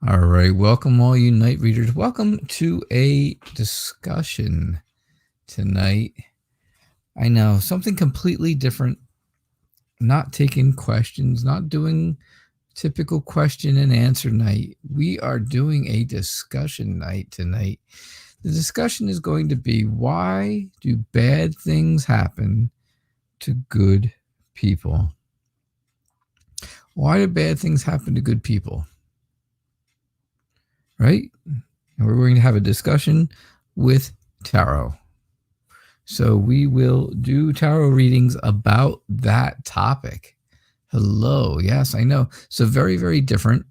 All right, welcome all you night readers. Welcome to a discussion tonight. I know, something completely different. Not taking questions, not doing typical question and answer night. We are doing a discussion night tonight. The discussion is going to be, why do bad things happen to good people? Why do bad things happen to good people? Right? And we're going to have a discussion with tarot. So we will do tarot readings about that topic. Hello. Yes, I know. So very, very different.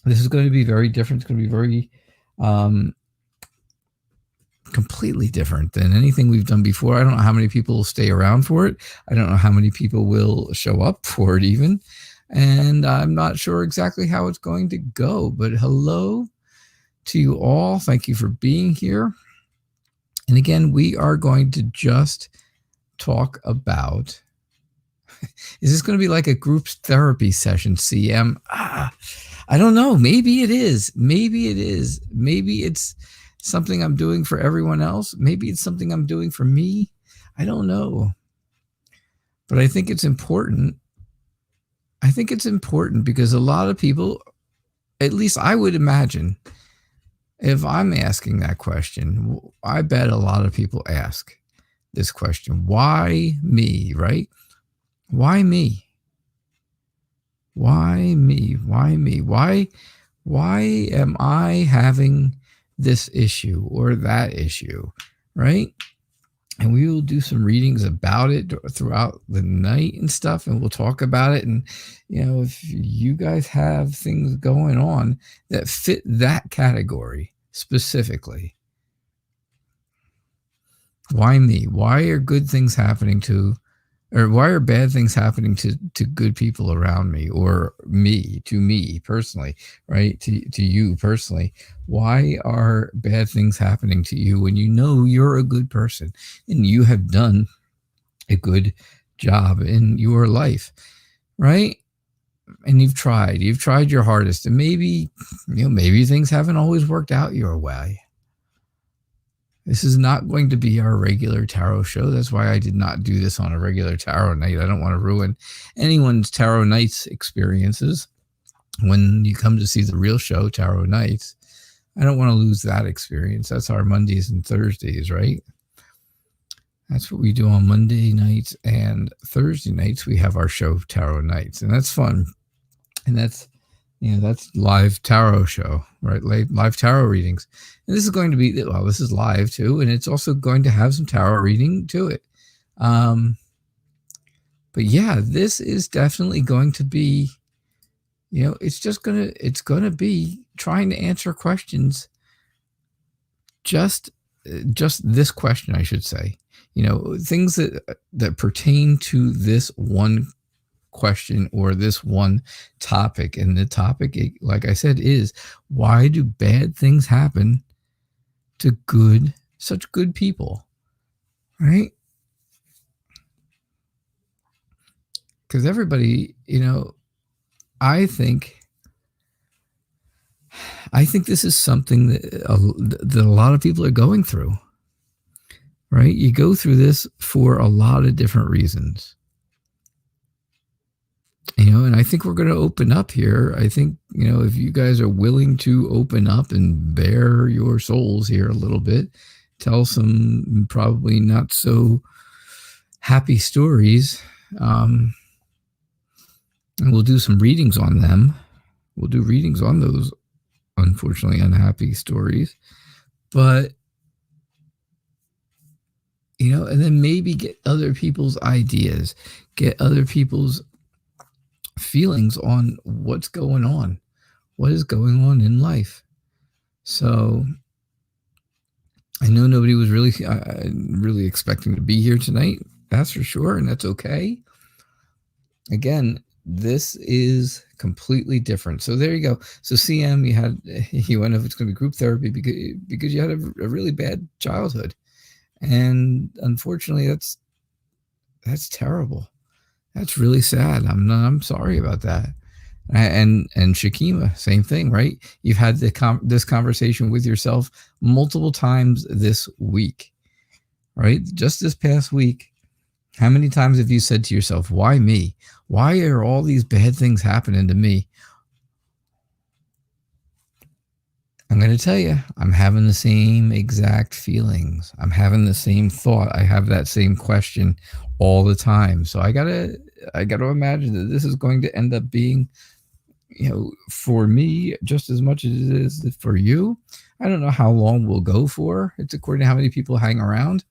This is going to be very different. It's going to be very completely different than anything we've done before. I don't know how many people will stay around for it. I don't know how many people will show up for it even. And I'm not sure exactly how it's going to go. But hello to you all. Thank you for being here. And again, we are going to just talk about, is this going to be like a group therapy session, CM? I don't know. Maybe it is. Maybe it is. Maybe it's something I'm doing for everyone else. Maybe it's something I'm doing for me. I don't know. But I think it's important. I think it's important because a lot of people, at least I would imagine, if I'm asking that question, I bet a lot of people ask this question. Why me, right? Why me? Why me? Why me? Why am I having this issue or that issue, right? And we will do some readings about it throughout the night and stuff, and we'll talk about it. And, you know, if you guys have things going on that fit that category specifically, why me? Why are good things happening to, or why are bad things happening to good people around me, or to me personally, right? To you personally. Why are bad things happening to you when you know you're a good person and you have done a good job in your life, right? And you've tried your hardest, and maybe things haven't always worked out your way. This is not going to be our regular tarot show. That's why I did not do this on a regular tarot night. I don't want to ruin anyone's tarot nights experiences. When you come to see the real show, Tarot Nights, I don't want to lose that experience. That's our Mondays and Thursdays, right? That's what we do on Monday nights and Thursday nights. We have our show, Tarot Nights, and that's fun. And that's live tarot show, right? Live tarot readings. And this is going to be, well, this is live too. And it's also going to have some tarot reading to it. But yeah, this is definitely going to be, it's going to be trying to answer questions. Just this question, I should say, things that pertain to this one question or this one topic. And the topic, like I said, is, why do bad things happen to such good people, right? Because everybody, I think this is something that a lot of people are going through, right? You go through this for a lot of different reasons. And I think we're going to open up here. I think, if you guys are willing to open up and bare your souls here a little bit, tell some probably not so happy stories, and we'll do some readings on them. We'll do readings on those, unfortunately, unhappy stories. But, and then maybe get other people's ideas, get other people's feelings on what's going on, what is going on in life. So I know nobody was really expecting to be here tonight, that's for sure, and that's okay. Again, this is completely different. So there you go. So CM, you went if it's going to be group therapy because you had a really bad childhood, and unfortunately that's terrible. That's really sad. I'm sorry about that. And Shakima, same thing, right? You've had this conversation with yourself multiple times this week, right? Just this past week, how many times have you said to yourself, why me? Why are all these bad things happening to me? I'm going to tell you, I'm having the same exact feelings. I'm having the same thought. I have that same question all the time. So I got to imagine that this is going to end up being, for me just as much as it is for you. I don't know how long we'll go for. It's according to how many people hang around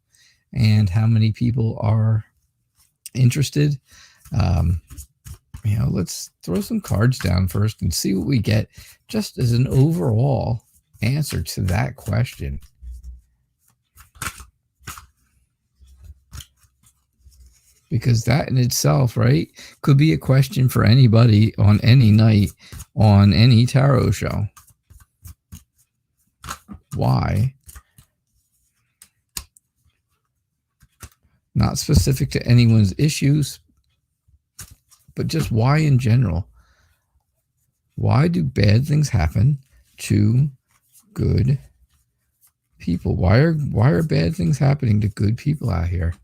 and how many people are interested. Um, let's throw some cards down first and see what we get just as an overall answer to that question. Because that in itself, right, could be a question for anybody on any night on any tarot show. Why? Not specific to anyone's issues, but just why in general. Why do bad things happen to good people? Why are bad things happening to good people out here?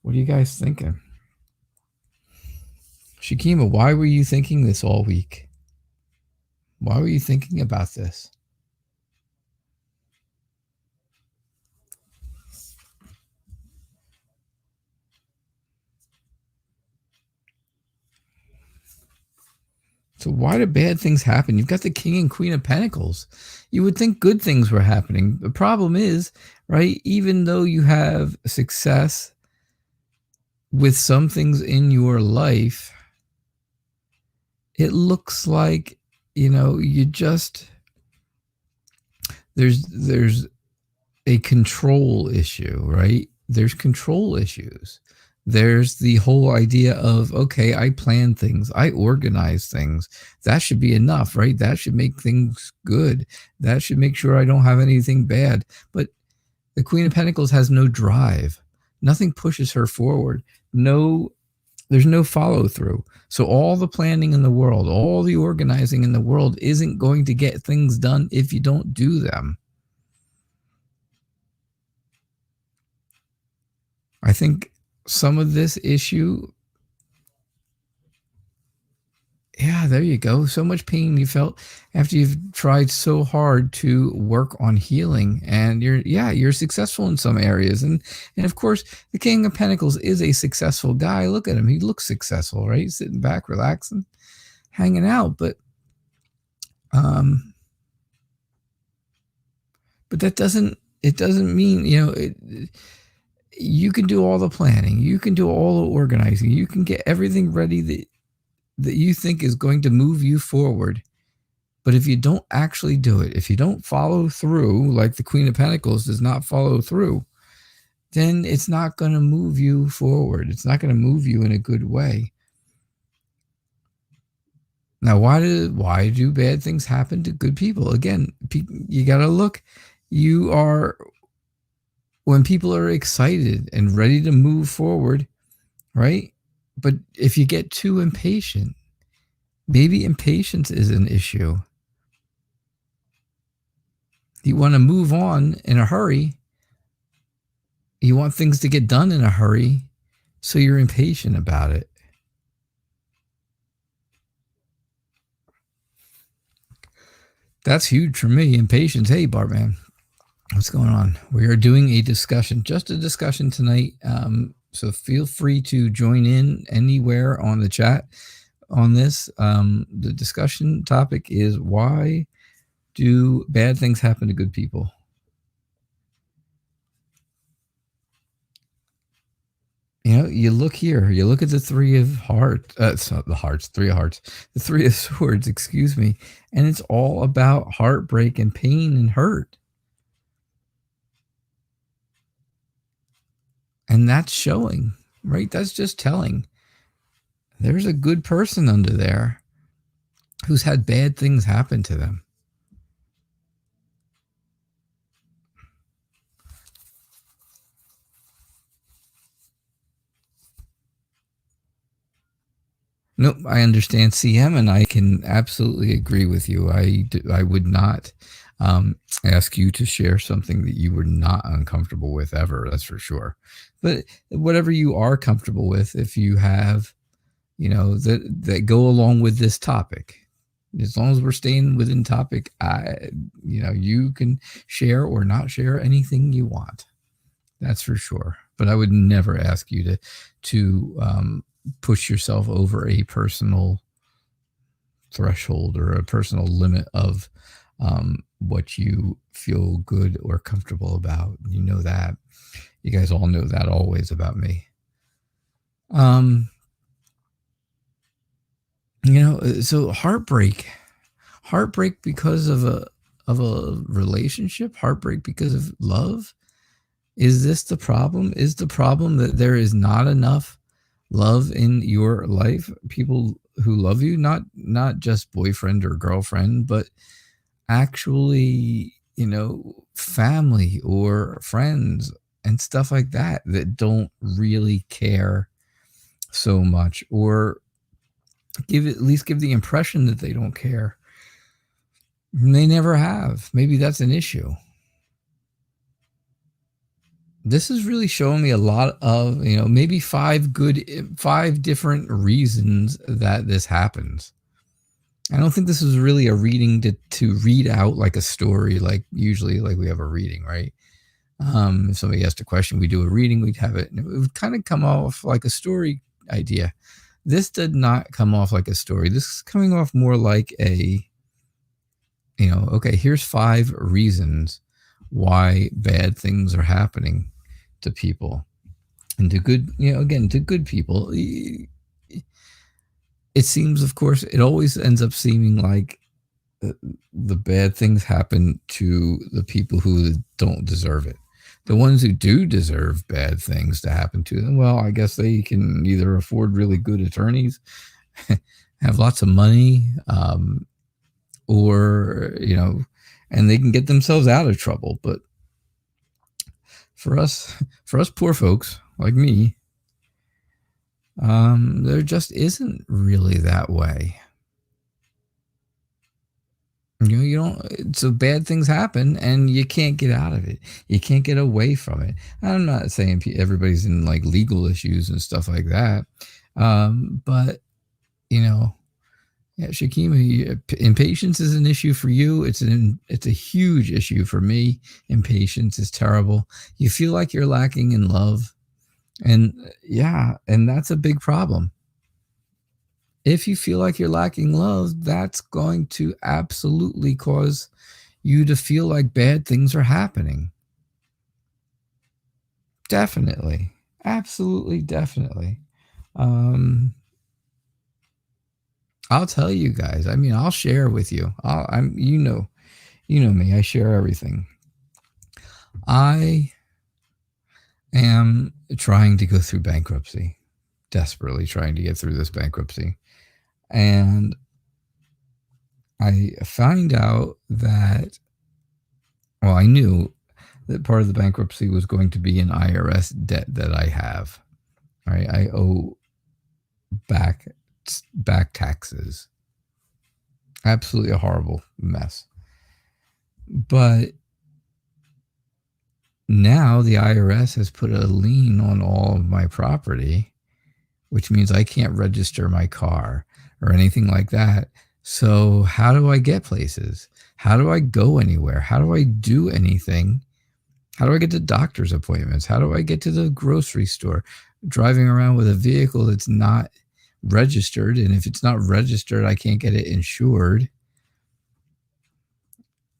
What are you guys thinking? Shakima, why were you thinking this all week? Why were you thinking about this? So why do bad things happen? You've got the King and Queen of Pentacles. You would think good things were happening. The problem is, right, even though you have success with some things in your life, it looks like, you just, there's a control issue, right? There's control issues. There's the whole idea of, okay, I plan things, I organize things. That should be enough, right? That should make things good. That should make sure I don't have anything bad. But the Queen of Pentacles has no drive. Nothing pushes her forward. There's no follow through. So all the planning in the world, all the organizing in the world isn't going to get things done if you don't do them. I think some of this issue, yeah, there you go. So much pain you felt after you've tried so hard to work on healing, and you're successful in some areas. And of course, the King of Pentacles is a successful guy. Look at him. He looks successful, right? He's sitting back, relaxing, hanging out. But that doesn't mean, you can do all the planning, you can do all the organizing, you can get everything ready that you think is going to move you forward. But if you don't actually do it, if you don't follow through, like the Queen of Pentacles does not follow through, then it's not going to move you forward. It's not going to move you in a good way. Now, why do bad things happen to good people? Again, you got to look. When people are excited and ready to move forward, right? But if you get too impatient, maybe impatience is an issue. You want to move on in a hurry. You want things to get done in a hurry, so you're impatient about it. That's huge for me, impatience. Hey, Bartman, what's going on? We are doing a discussion, just a discussion tonight. So feel free to join in anywhere on the chat on this. The discussion topic is, why do bad things happen to good people? You look here, you look at the Three of Hearts, it's not the hearts, Three of Hearts, the Three of Swords, excuse me, and it's all about heartbreak and pain and hurt. And that's showing, right? That's just telling. There's a good person under there who's had bad things happen to them. Nope, I understand CM, and I can absolutely agree with you. I would not ask you to share something that you were not uncomfortable with ever. That's for sure. But whatever you are comfortable with, if you have, that go along with this topic, as long as we're staying within topic, you can share or not share anything you want. That's for sure. But I would never ask you to push yourself over a personal threshold or a personal limit of what you feel good or comfortable about. You know that. You guys all know that always about me. So heartbreak because of a relationship, heartbreak because of love. Is this the problem? Is the problem that there is not enough love in your life? People who love you, not just boyfriend or girlfriend, but actually, family or friends and stuff like that don't really care so much, or at least give the impression that they don't care. They never have. Maybe that's an issue. This is really showing me a lot of, maybe five different reasons that this happens. I don't think this is really a reading to read out like a story, like usually like we have a reading, right? If somebody asked a question, we do a reading, we'd have it, and it would kind of come off like a story idea. This did not come off like a story. This is coming off more like okay, here's 5 reasons why bad things are happening to people, and to good, again, to good people. It seems, of course, it always ends up seeming like the bad things happen to the people who don't deserve it. The ones who do deserve bad things to happen to them, well, I guess they can either afford really good attorneys, have lots of money, or, and they can get themselves out of trouble. But for us poor folks like me, there just isn't really that way. You don't, so bad things happen and you can't get out of it. You can't get away from it. I'm not saying everybody's in like legal issues and stuff like that. But yeah, Shakima, impatience is an issue for you. It's a huge issue for me. Impatience is terrible. You feel like you're lacking in love. And and that's a big problem. If you feel like you're lacking love, that's going to absolutely cause you to feel like bad things are happening. Definitely. Absolutely, definitely. I'll tell you guys. I mean, I'll share with you. I'm you know me. I share everything. I am trying to go through bankruptcy. Desperately trying to get through this bankruptcy. And I find out that, well, I knew that part of the bankruptcy was going to be an IRS debt that I have. Right? I owe back taxes. Absolutely a horrible mess. But now the IRS has put a lien on all of my property, which means I can't register my car or anything like that. So how do I get places? How do I go anywhere? How do I do anything? How do I get to doctor's appointments? How do I get to the grocery store? Driving around with a vehicle that's not registered, and if it's not registered, I can't get it insured.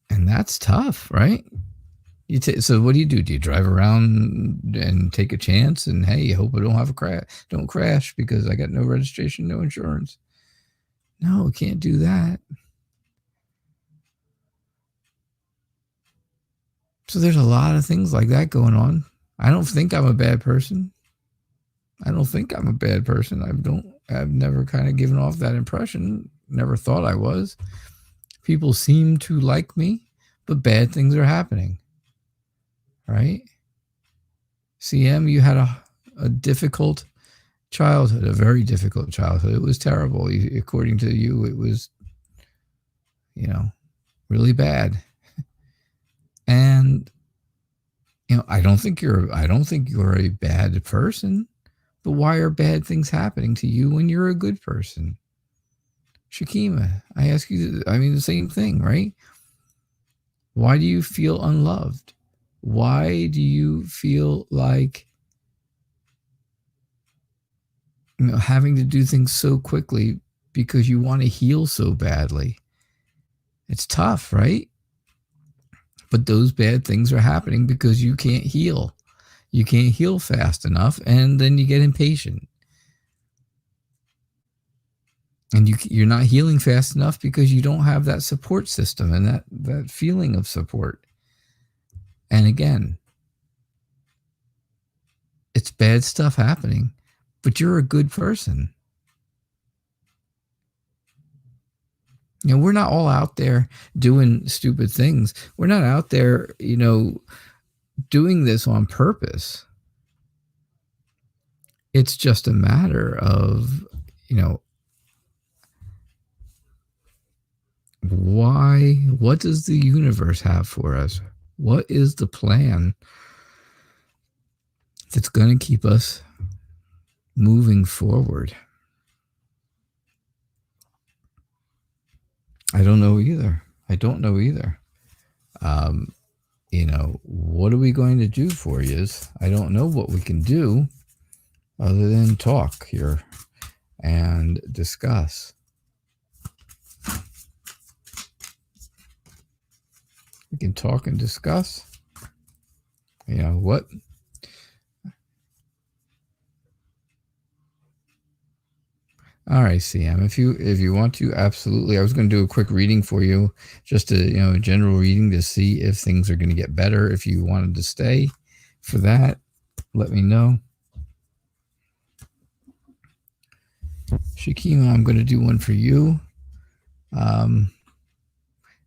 And that's tough, right? So what do? Do you drive around and take a chance and, hey, hope I don't crash because I got no registration, no insurance? No, can't do that. So there's a lot of things like that going on. I don't think I'm a bad person. I've never kind of given off that impression. Never thought I was. People seem to like me, but bad things are happening. Right? CM, you had a difficult childhood, a very difficult childhood. It was terrible. According to you, it was, really bad. And I don't think you're a bad person. But why are bad things happening to you when you're a good person? Shakima, I ask you, the same thing, right? Why do you feel unloved? Why do you feel like having to do things so quickly because you want to heal so badly? It's tough, right? But those bad things are happening because you can't heal. You can't heal fast enough, and then you get impatient. And you're not healing fast enough because you don't have that support system and that feeling of support. And again, it's bad stuff happening, but you're a good person. We're not all out there doing stupid things. We're not out there, doing this on purpose. It's just a matter of, what does the universe have for us? What is the plan that's going to keep us moving forward? I don't know either. What are we going to do for you? I don't know what we can do other than talk here and discuss. We can talk and discuss. What? All right, CM. If you want to, absolutely. I was going to do a quick reading for you, just a general reading to see if things are going to get better. If you wanted to stay for that, let me know. Shakima, I'm going to do one for you. And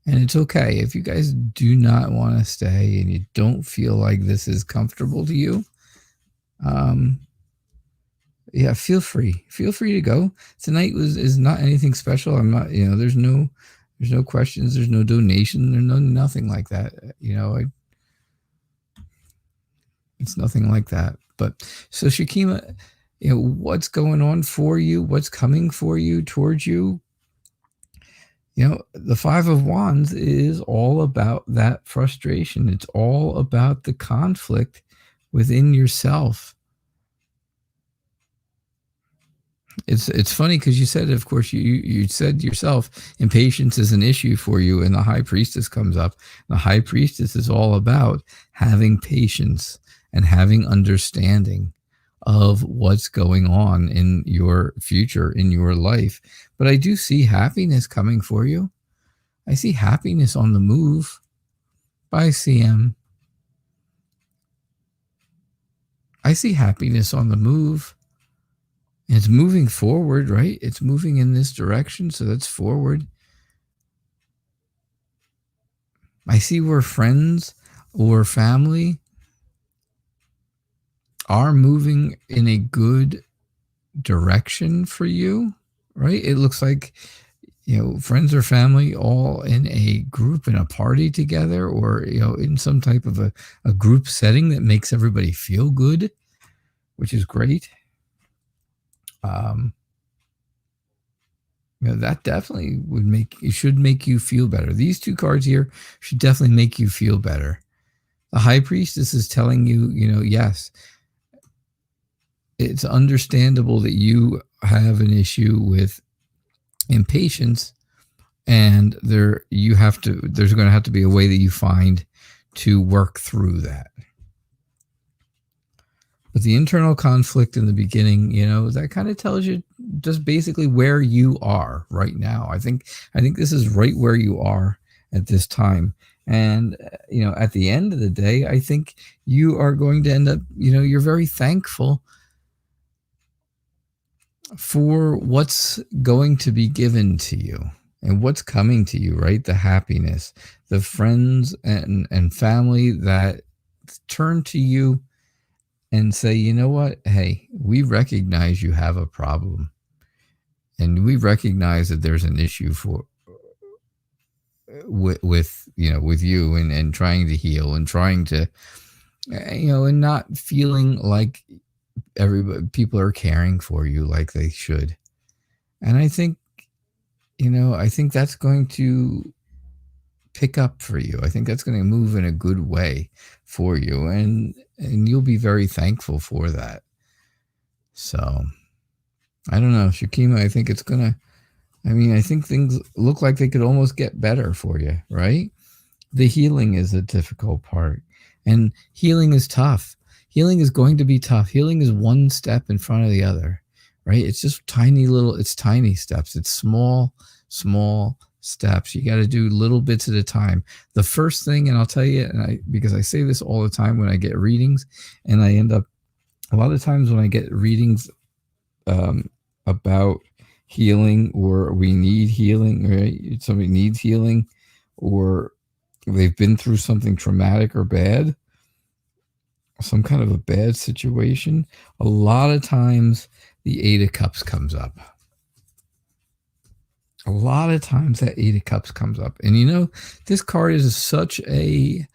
it's okay if you guys do not want to stay and you don't feel like this is comfortable to you. Yeah, feel free to go. Tonight is not anything special. I'm not, there's no questions, there's no donation, there's nothing like that. It's nothing like that. But so Shakima, what's going on for you? What's coming for you, towards you? The Five of Wands is all about that frustration. It's all about the conflict within yourself. It's funny because you said, of course, you said yourself, impatience is an issue for you, and the High Priestess comes up. The High Priestess is all about having patience and having understanding of what's going on in your future, in your life. But I do see happiness coming for you. I see happiness on the move. Bye, CM. I see happiness on the move. It's moving forward, right? It's moving in this direction, so that's forward. I see where friends or family are moving in a good direction for you, right? It looks like, friends or family all in a group, in a party together, or, in some type of a group setting that makes everybody feel good, which is great. That definitely should make you feel better. These two cards here should definitely make you feel better. The High Priestess is telling you, yes, it's understandable that you have an issue with impatience, and there's going to have to be a way that you find to work through that. But the internal conflict in the beginning, that kind of tells you just basically where you are right now. I think this is right where you are at this time. And, at the end of the day, I think you are going to end up, you're very thankful for what's going to be given to you and what's coming to you, right? The happiness, the friends and family that turn to you and say, you know what? Hey, we recognize you have a problem, and we recognize that there's an issue with you and trying to heal and trying to and not feeling like people are caring for you like they should. And I think that's going to pick up for you. I think that's going to move in a good way for you, and you'll be very thankful for that. So I don't know, Shakima, I think I think things look like they could almost get better for you, right? The healing is a difficult part, and healing is tough. Healing is going to be tough. Healing is one step in front of the other, right? It's just it's tiny steps. It's small steps. You got to do little bits at a time. The first thing, and I'll tell you, because I say this all the time when I get readings, and I end up, a lot of times when I get readings about healing, or we need healing, right? Somebody needs healing, or they've been through something traumatic or bad, some kind of a bad situation, a lot of times the Eight of Cups comes up. A lot of times that Eight of Cups comes up. And this card is such an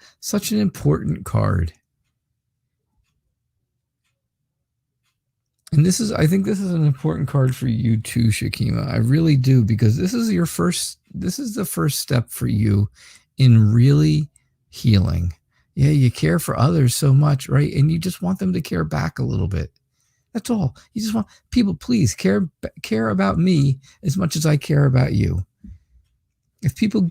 important card. And I think this is an important card for you too, Shakima. I really do, because this is the first step for you in really healing. Yeah, you care for others so much, right? And you just want them to care back a little bit. That's all. You just want people, please care about me as much as I care about you. If people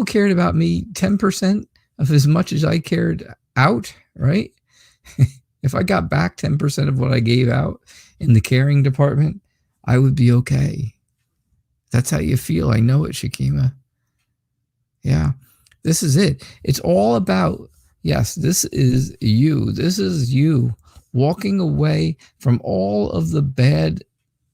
cared about me 10% of as much as I cared out, right? If I got back 10% of what I gave out in the caring department, I would be okay. That's how you feel. I know it, Shakima. Yeah, this is it. It's all about, yes, this is you. This is you walking away from all of the bad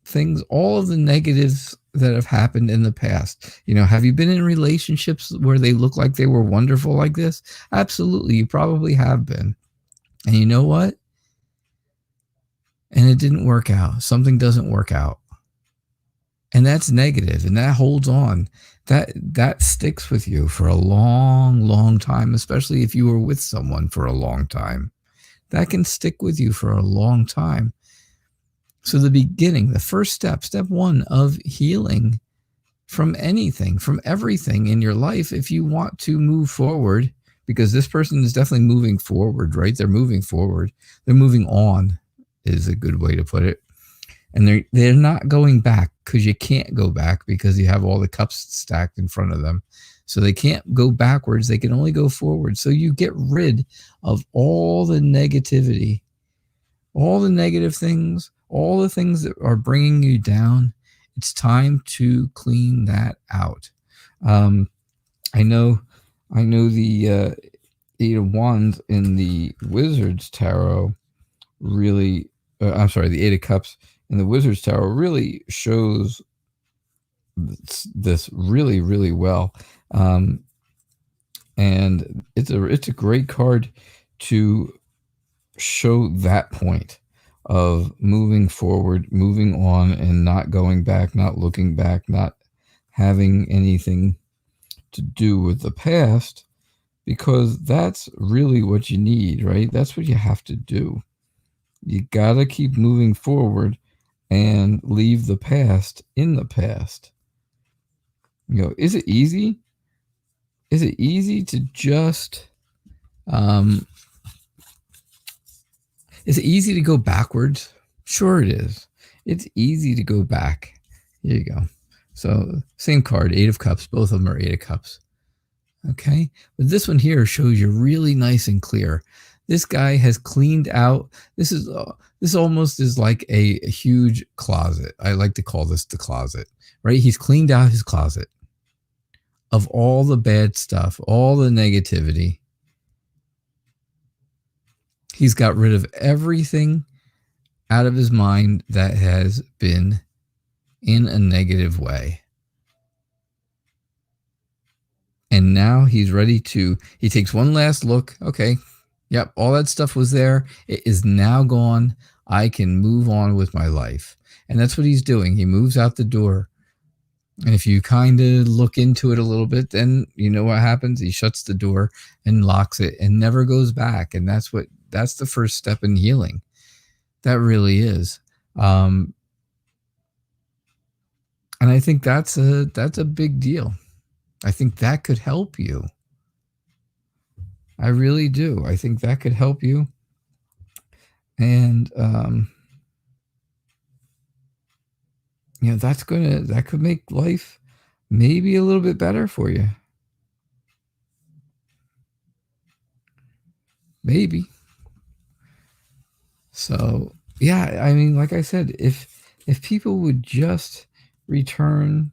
things, all of the negatives that have happened in the past. Have you been in relationships where they look like they were wonderful like this? Absolutely. You probably have been. And you know what? And it didn't work out. Something doesn't work out. And that's negative, and that holds on. That sticks with you for a long, long time, especially if you were with someone for a long time. That can stick with you for a long time. So the beginning, the first step one of healing from anything, from everything in your life, if you want to move forward, because this person is definitely moving forward, right? They're moving forward. They're moving on is a good way to put it. And they're not going back, because you can't go back because you have all the cups stacked in front of them. So they can't go backwards. They can only go forward. So you get rid of all the negativity, all the negative things, all the things that are bringing you down. It's time to clean that out. I know the Eight of Wands in the Wizard's Tarot really, the Eight of Cups in the Wizard's Tarot really shows this really, really well. And it's a great card to show that point of moving forward, moving on, and not going back, not looking back, not having anything to do with the past, because that's really what you need, right? That's what you have to do. You gotta keep moving forward and leave the past in the past. Is it easy? Is it easy to just is it easy to go backwards? Sure it is. It's easy to go back. Here you go. So same card, Eight of Cups. Both of them are Eight of Cups. Okay. But this one here shows you really nice and clear. This guy has cleaned out. This almost is like a huge closet. I like to call this the closet, right? He's cleaned out his closet of all the bad stuff, all the negativity. He's got rid of everything out of his mind that has been in a negative way. And now he's ready he takes one last look. Okay, Yep, all that stuff was there. It is now gone. I can move on with my life. And that's what he's doing. He moves out the door. And if you kind of look into it a little bit, then you know what happens. He shuts the door and locks it and never goes back. And that's the first step in healing. That really is. And I think that's a big deal. I think that could help you. I really do. I think that could help you. And that could make life maybe a little bit better for you. Maybe. So, yeah, I mean, like I said, if people would just return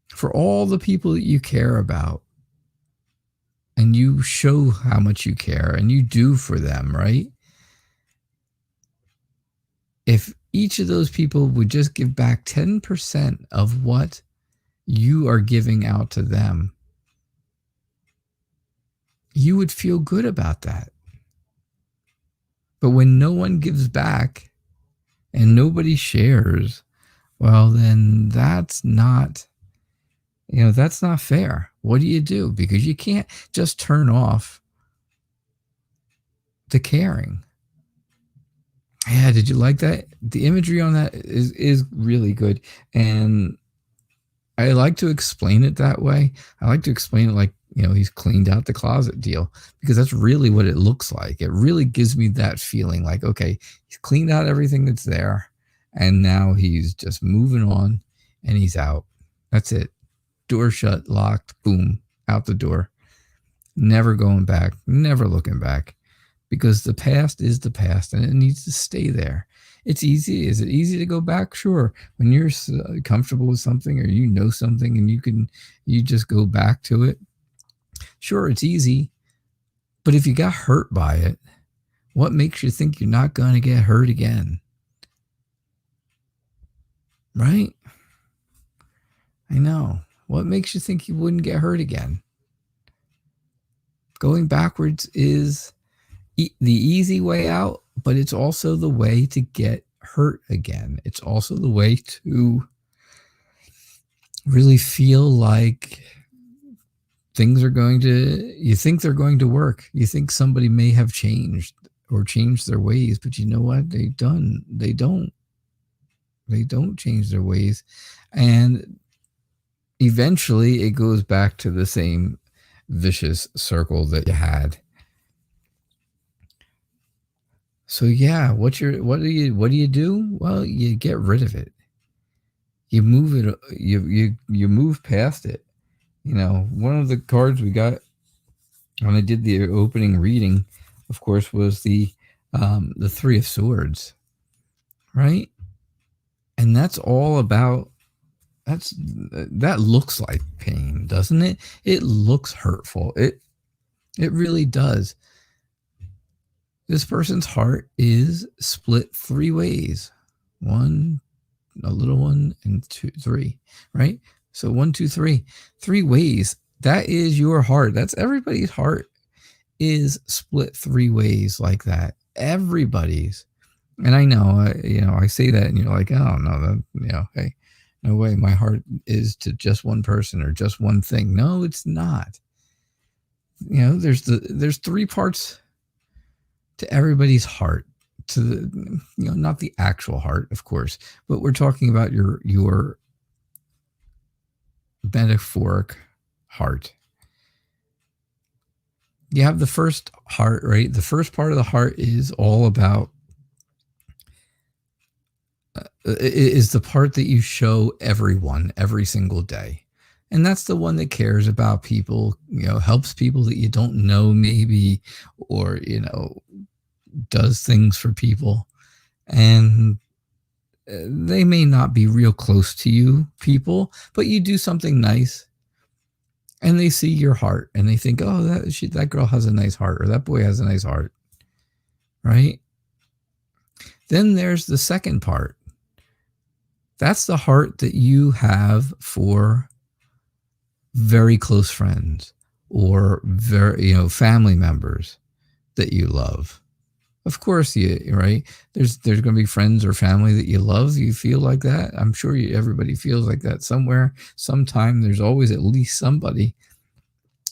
for all the people that you care about, and you show how much you care and you do for them, right? If each of those people would just give back 10% of what you are giving out to them, you would feel good about that. But when no one gives back and nobody shares, well, then that's not fair. What do you do? Because you can't just turn off the caring. Yeah, did you like that? The imagery on that is really good. And I like to explain it that way. I like to explain it like, he's cleaned out the closet deal, because that's really what it looks like. It really gives me that feeling like, okay, he's cleaned out everything that's there, and now he's just moving on and he's out. That's it. Door shut, locked, boom, out the door. Never going back, never looking back, because the past is the past and it needs to stay there. It's easy. Is it easy to go back? Sure. When you're comfortable with something, or something, and you just go back to it. Sure, it's easy. But if you got hurt by it, what makes you think you're not going to get hurt again? Right? I know. What makes you think you wouldn't get hurt again? Going backwards is the easy way out, but it's also the way to get hurt again. It's also the way to really feel like you think they're going to work. You think somebody may have changed or changed their ways, but you know what? They don't change their ways. And eventually it goes back to the same vicious circle that you had. So yeah, what do you do? Well, you get rid of it. You move it. You move past it. One of the cards we got when I did the opening reading, of course, was the Three of Swords, right? And that's all about. That looks like pain, doesn't it? It looks hurtful. It really does. This person's heart is split 3 ways. One, a little one, and 2, 3, right? So 1, 2, 3. 3 ways. That is your heart. That's everybody's heart is split 3 ways like that. Everybody's. And I know, I say that and you're like, oh, no, hey, no way. My heart is to just one person or just one thing. No, it's not. There's 3 parts to everybody's heart, to the, not the actual heart, of course, but we're talking about your metaphoric heart. You have the first heart, right? The first part of the heart is all about, is the part that you show everyone every single day. And that's the one that cares about people, helps people that you don't know maybe, or, does things for people. And they may not be real close to you people, but you do something nice and they see your heart and they think, oh, that girl has a nice heart, or that boy has a nice heart, right? Then there's the second part. That's the heart that you have for very close friends or very, family members. that you love. Of course, right? There's going to be friends or family that you love. You feel like that. I'm sure everybody feels like that somewhere, sometime. There's always at least somebody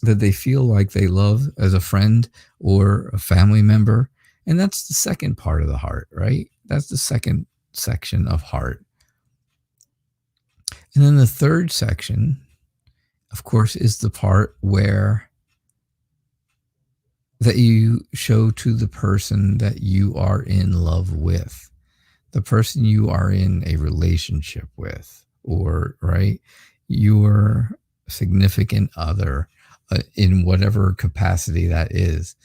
that they feel like they love as a friend or a family member. And that's the second part of the heart, right? That's the second section of heart. And then the third section, of course, is the part where that you show to the person that you are in love with, the person you are in a relationship with, or, right, your significant other, in whatever capacity that is.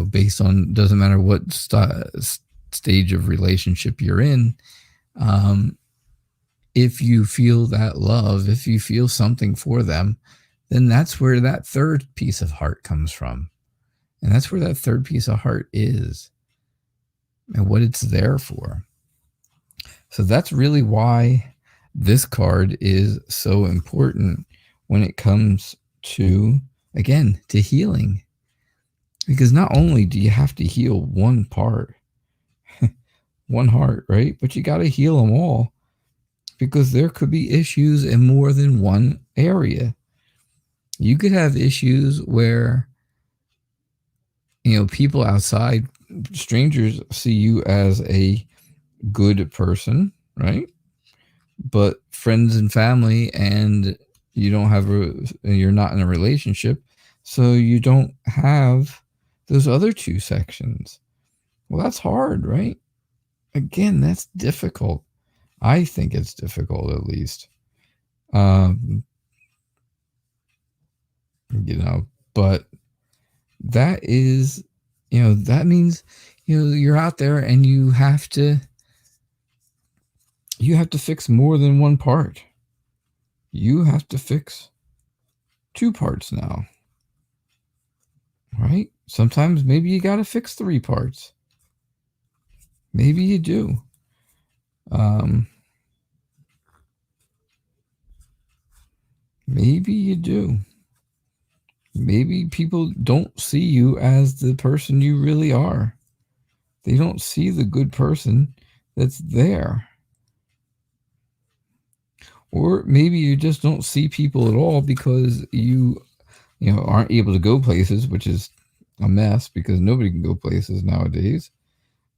Based on, doesn't matter what stage of relationship you're in. If you feel that love, if you feel something for them, then that's where that third piece of heart comes from. And that's where that third piece of heart is and what it's there for. So that's really why this card is so important when it comes to, again, to healing. Because not only do you have to heal one part, one heart, right? But you got to heal them all, because there could be issues in more than one area. You could have issues where, people outside, strangers, see you as a good person, right? But friends and family, and you're not in a relationship, so you don't have those other two sections. Well, that's hard, right? Again, that's difficult. I think it's difficult, at least. But that is, that means, you're out there and you have to fix more than one part. You have to fix two parts now, right? Sometimes maybe you got to fix three parts. Maybe you do. Maybe you do. Maybe people don't see you as the person you really are. They don't see the good person that's there. Or maybe you just don't see people at all because you aren't able to go places, which is a mess because nobody can go places nowadays.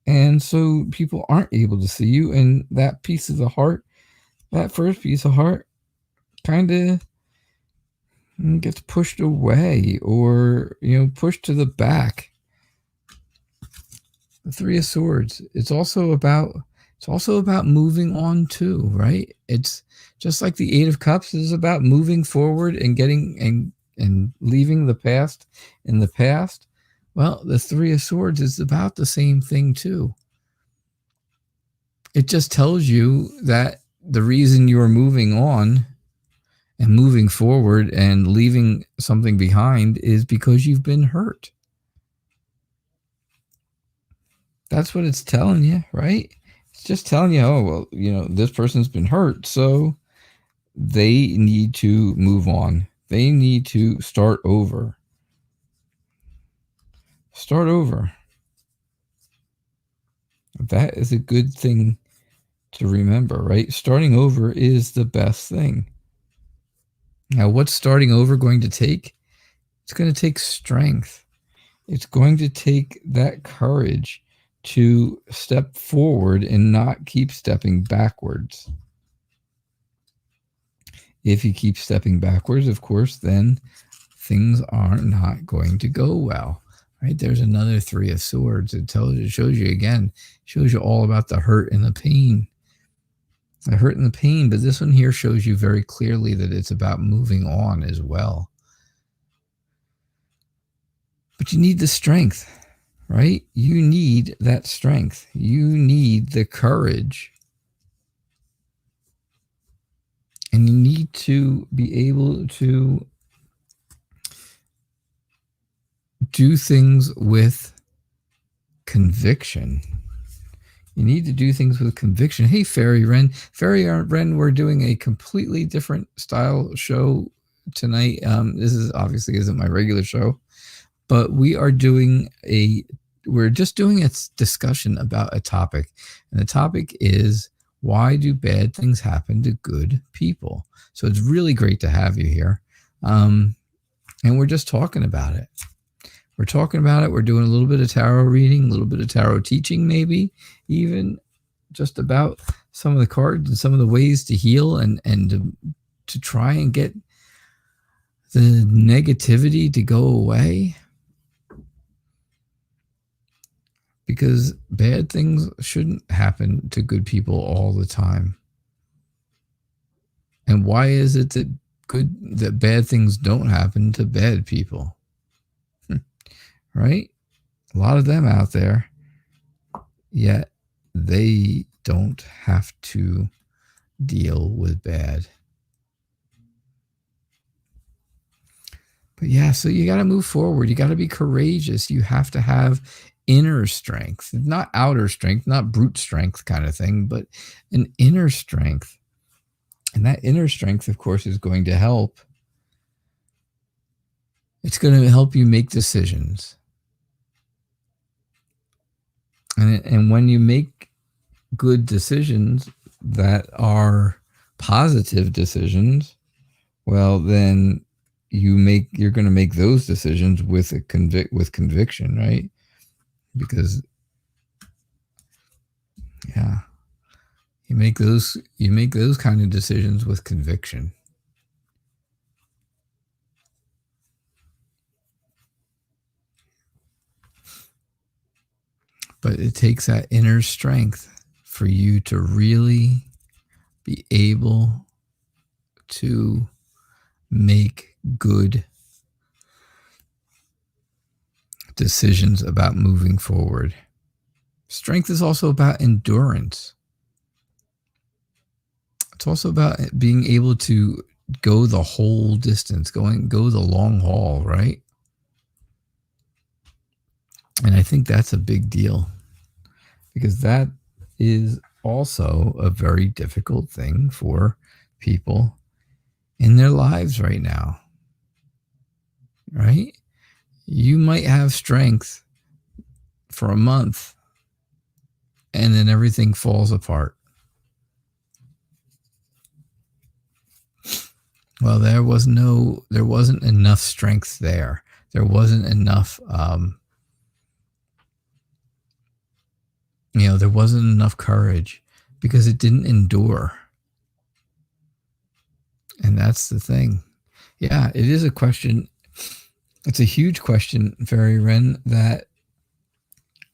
And so people aren't able to see you, and that piece of the heart, that first piece of heart, kind of gets pushed away or, pushed to the back. The Three of Swords. It's also about moving on too, right? It's just like the Eight of Cups is about moving forward and getting and leaving the past in the past. Well, the Three of Swords is about the same thing too. It just tells you that the reason you are moving on and moving forward and leaving something behind is because you've been hurt. That's what it's telling you, right? It's just telling you, oh, well, this person's been hurt, so they need to move on. They need to start over. Start over. That is a good thing to remember, right? Starting over is the best thing. Now, what's starting over going to take? It's going to take strength. It's going to take that courage to step forward and not keep stepping backwards. If you keep stepping backwards, of course, then things are not going to go well, right? There's another Three of Swords. It shows you all about the hurt and the pain. The hurt and the pain, but this one here shows you very clearly that it's about moving on as well. But you need the strength, right? You need that strength. You need the courage. And you need to be able to do things with conviction. You need to do things with conviction. Hey, Fairy Wren. Fairy Wren, we're doing a completely different style show tonight. This is obviously isn't my regular show, But we're just doing a discussion about a topic. And the topic is, why do bad things happen to good people? So it's really great to have you here. And we're just talking about it. We're talking about it. We're doing a little bit of tarot reading, a little bit of tarot teaching, maybe even just about some of the cards and some of the ways to heal and to try and get the negativity to go away. Because bad things shouldn't happen to good people all the time. And why is it that bad things don't happen to bad people? Right? A lot of them out there, yet they don't have to deal with bad. But yeah, so you got to move forward. You got to be courageous. You have to have inner strength, not outer strength, not brute strength kind of thing, but an inner strength. And that inner strength, of course, is going to help. It's going to help you make decisions. And when you make good decisions that are positive decisions, well, then you're going to make those decisions with conviction, right? Because yeah, you make those kind of decisions with conviction. But it takes that inner strength for you to really be able to make good decisions about moving forward. Strength is also about endurance. It's also about being able to go the whole distance, go the long haul, right? And I think that's a big deal, because that is also a very difficult thing for people in their lives right now, right? You might have strength for a month and then everything falls apart. Well, there wasn't enough strength there. There wasn't enough, there wasn't enough courage because it didn't endure. And that's the thing. Yeah, it is a question. It's a huge question, Fairy Wren, that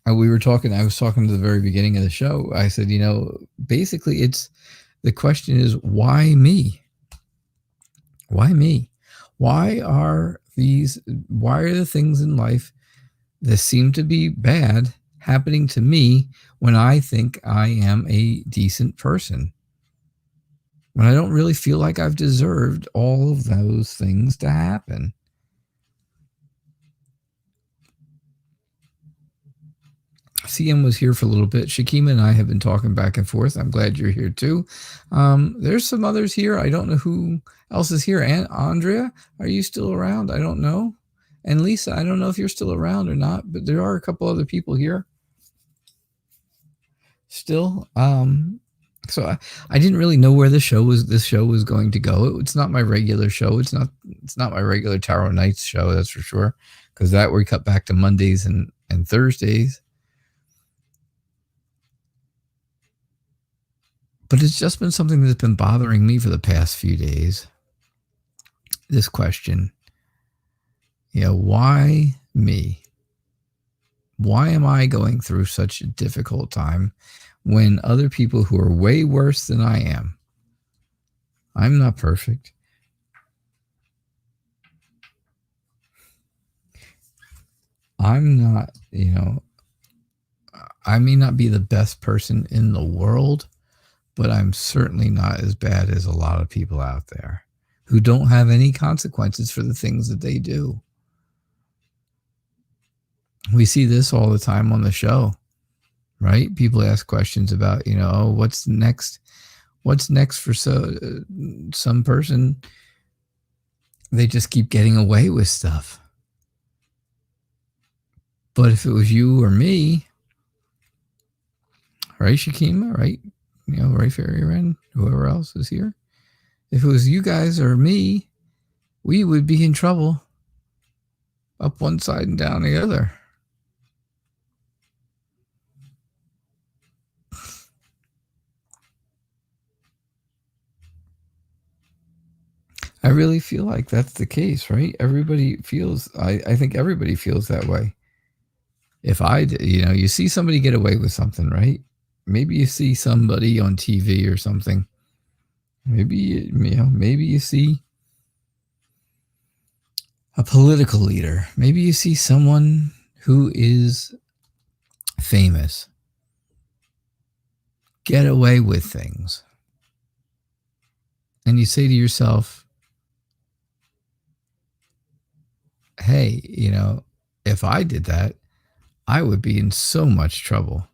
I was talking to the very beginning of the show. I said, basically the question is, why me? Why me? Why are the things in life that seem to be bad happening to me when I think I am a decent person? When I don't really feel like I've deserved all of those things to happen. CM was here for a little bit. Shakima and I have been talking back and forth. I'm glad you're here too. There's some others here. I don't know who else is here. And Andrea, are you still around? I don't know. And Lisa, I don't know if you're still around or not, but there are a couple other people here still. So I didn't really know where this show was going to go. It's not my regular show. It's not my regular Tarot Nights show, that's for sure. Because that we cut back to Mondays and Thursdays. But it's just been something that's been bothering me for the past few days. This question. Why me? Why am I going through such a difficult time when other people who are way worse than I am? I'm not perfect. I'm not, I may not be the best person in the world, but I'm certainly not as bad as a lot of people out there who don't have any consequences for the things that they do. We see this all the time on the show, right? People ask questions about, what's next? What's next for some person? They just keep getting away with stuff. But if it was you or me, right, Shakima, right? Right, Fairy Wren, whoever else is here. If it was you guys or me, we would be in trouble up one side and down the other. I really feel like that's the case, right? Everybody feels, I think everybody feels that way. If you see somebody get away with something, right? Maybe you see somebody on TV or something. Maybe you see a political leader. Maybe you see someone who is famous get away with things. And you say to yourself, hey, if I did that, I would be in so much trouble.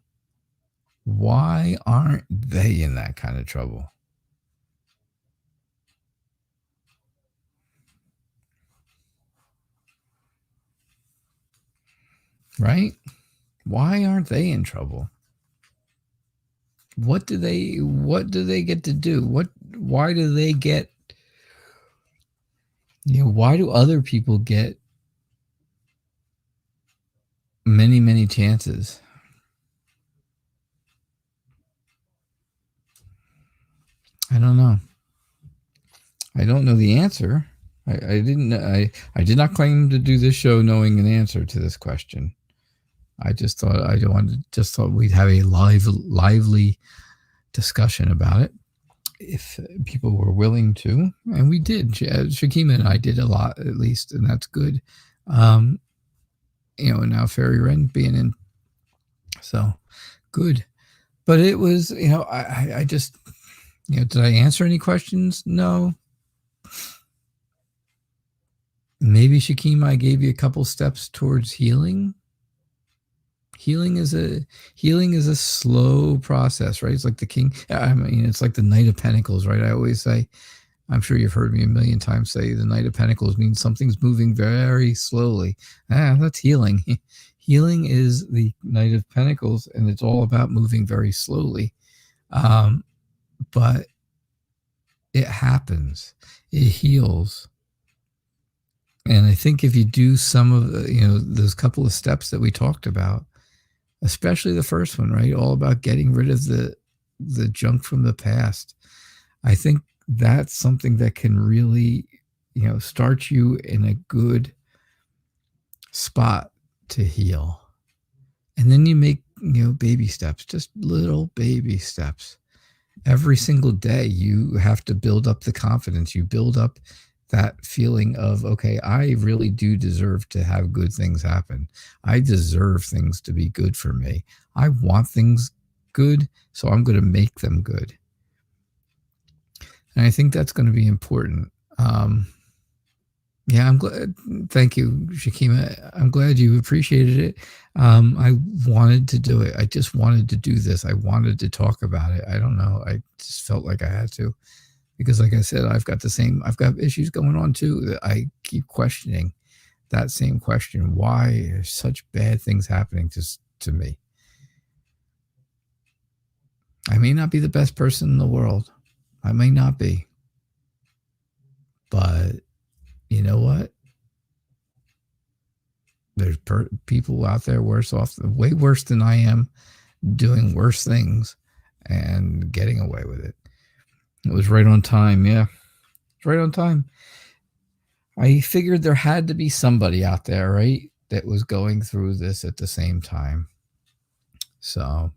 Why aren't they in that kind of trouble? Right? Why aren't they in trouble? What do they get to do? Why do they get, why do other people get many, many chances? I don't know. I don't know the answer. I did not claim to do this show knowing an answer to this question. I just thought we'd have a lively discussion about it if people were willing to, and we did. Shakima and I did a lot, at least, and that's good. And now Fairy Wren being in, so good. But it was, I just, did I answer any questions? No. Maybe, Shakima, I gave you a couple steps towards healing. Healing is a slow process, right? It's like the king. I mean, it's like the Knight of Pentacles, right? I always say, I'm sure you've heard me a million times say, the Knight of Pentacles means something's moving very slowly. That's healing. Healing is the Knight of Pentacles, and it's all about moving very slowly. But it happens. It heals. And I think if you do some of those couple of steps that we talked about, especially the first one, right? All about getting rid of the junk from the past. I think that's something that can really, start you in a good spot to heal. And then you make, baby steps, just little baby steps. Every single day, you have to build up the confidence. You build up that feeling of, okay, I really do deserve to have good things happen. I deserve things to be good for me. I want things good, so I'm going to make them good. And I think that's going to be important. Yeah, I'm glad. Thank you, Shakima. I'm glad you appreciated it. I wanted to do it. I just wanted to do this. I wanted to talk about it. I don't know. I just felt like I had to. Because like I said, I've got issues going on too that I keep questioning that same question. Why are such bad things happening to me? I may not be the best person in the world. I may not be. But you know what? There's people out there worse off, way worse than I am, doing worse things and getting away with it. It was right on time. Yeah, it's right on time. I figured there had to be somebody out there, right, that was going through this at the same time. So,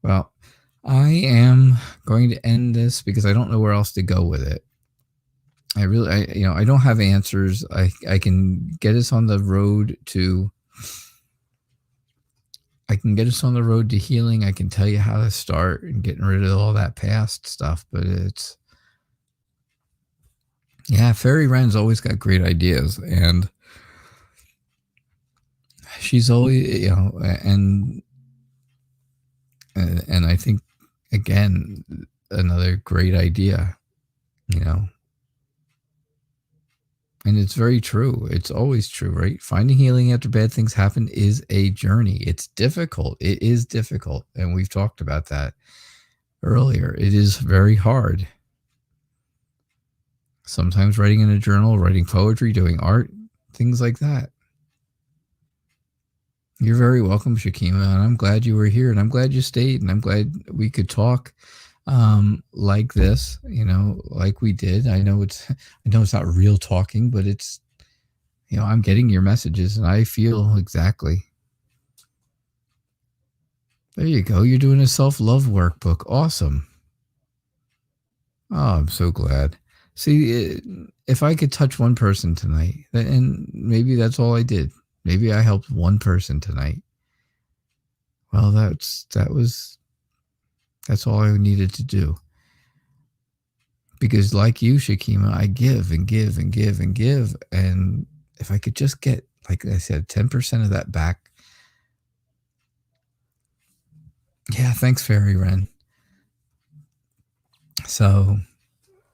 well, I am going to end this because I don't know where else to go with it. I don't have answers. I can get us on the road to healing. I can tell you how to start and getting rid of all that past stuff, but Fairy Wren's always got great ideas, and she's always, and I think, again, another great idea, And it's very true. It's always true, right? Finding healing after bad things happen is a journey. It's difficult. It is difficult. And we've talked about that earlier. It is very hard. Sometimes writing in a journal, writing poetry, doing art, things like that. You're very welcome, Shakima, and I'm glad you were here, and I'm glad you stayed, and I'm glad we could talk like this, like we did. I know it's not real talking, but it's, I'm getting your messages, and I feel exactly. There you go. You're doing a self-love workbook. Awesome. Oh, I'm so glad. See, if I could touch one person tonight, and maybe that's all I did. Maybe I helped one person tonight. Well, that's all I needed to do. Because like you, Shakima, I give and give and give and give. And if I could just get, like I said, 10% of that back. Yeah, thanks, Fairy Wren. So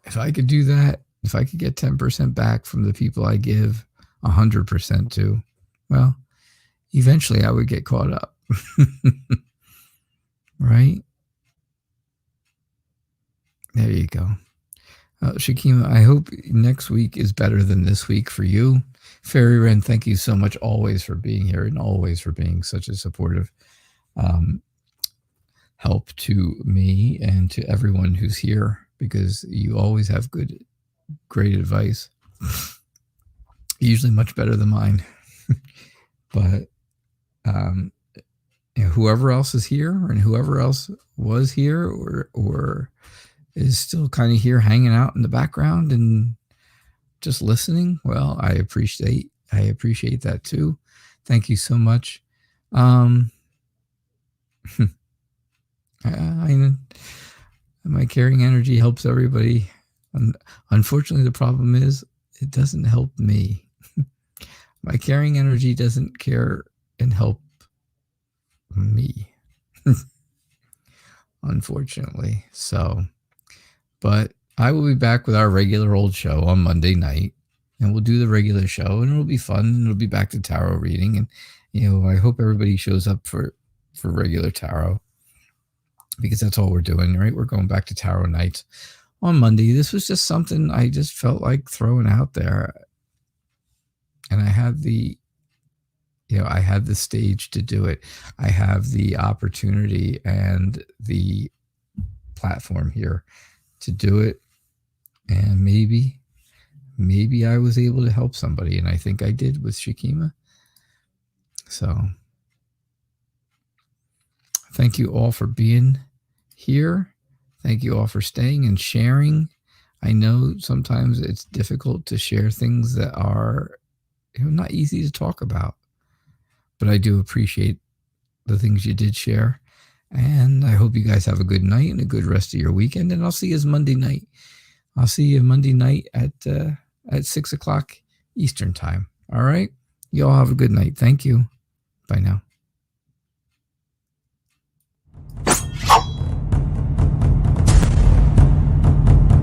if I could do that, if I could get 10% back from the people I give 100% to, well, eventually I would get caught up. Right? There you go. Shakima, I hope next week is better than this week for you. Fairy Wren, thank you so much always for being here and always for being such a supportive help to me and to everyone who's here, because you always have great advice. Usually much better than mine. But whoever else is here and whoever else was here or is still kind of here hanging out in the background and just listening, well, I appreciate that too. Thank you so much. My caring energy helps everybody. Unfortunately, the problem is it doesn't help me. My caring energy doesn't care and help me. Unfortunately. So, but I will be back with our regular old show on Monday night, and we'll do the regular show, and it'll be fun, and it'll be back to tarot reading. And, I hope everybody shows up for regular tarot, because that's all we're doing, right? We're going back to tarot nights on Monday. This was just something I just felt like throwing out there. And I had the stage to do it. I have the opportunity and the platform here to do it. And maybe I was able to help somebody. And I think I did with Shakima. So thank you all for being here. Thank you all for staying and sharing. I know sometimes it's difficult to share things that are not easy to talk about, but I do appreciate the things you did share. And I hope you guys have a good night and a good rest of your weekend. And I'll see you Monday night. I'll see you Monday night at 6 o'clock Eastern time. All right. You all have a good night. Thank you. Bye now.